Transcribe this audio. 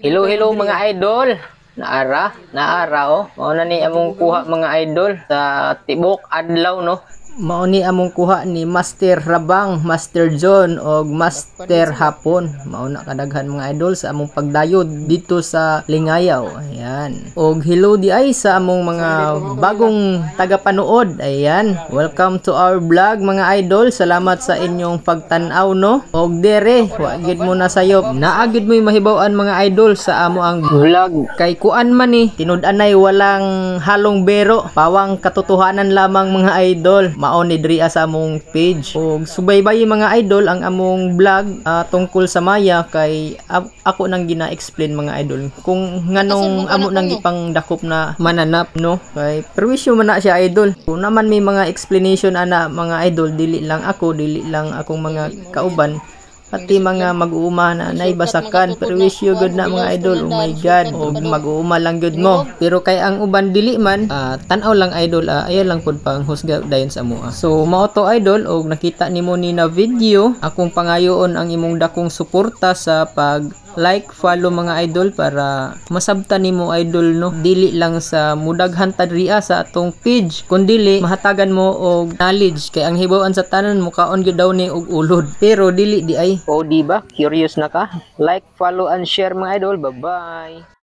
Hello, hello mga idol. Naara oh. Mao na ni among kuha mga idol sa tibok adlaw no. Mao ni among kuha ni Master Rabang, Master John og Master Hapon. Mao na kadaghan mga idol sa among pagdayod dito sa Lingayaw. Ayan. Og hello di ay sa among mga bagong tagapanood. Ayan. Welcome to our vlog mga idol. Salamat sa inyong pagtan-aw no. Og dere, wa gid mo na sayop. Naagid mo mahibaw-an mga idol sa amo ang vlog. Kay kuan man ni tinud-anay walang halong bero, pawang katotohanan lamang mga idol. Mao ni diri sa among page. Og subaybay mga idol ang among vlog tungkol sa Maya kay ako nang gina-explain mga idol kung nganong amo nang gipang dakop na mananap no. Kay perwisyo man na siya idol. Kung naman may mga explanation ana mga idol, dili lang akong mga kauban pati mga mag-uuma na naibasakan. Perwisyo good na mga idol. Oh my god. Og mag-uuma lang good mo. Pero kay ang uban dili man, tan-aw lang idol, ayo lang pud pang husga dayon sa moa. So mao to idol, og nakita nimo ni na video, akong pangayoon ang imong dakong suporta sa pag like, follow mga idol para masabtan nimo idol no. Dili lang sa mudaghan ta diri sa atong page, kundi mahatagan mo og knowledge kay ang hibaw-an sa tanan mukaon gyud daw ni og ulod. Pero dili di ay. O di ba? Curious na ka? Like, follow and share mga idol. Bye-bye.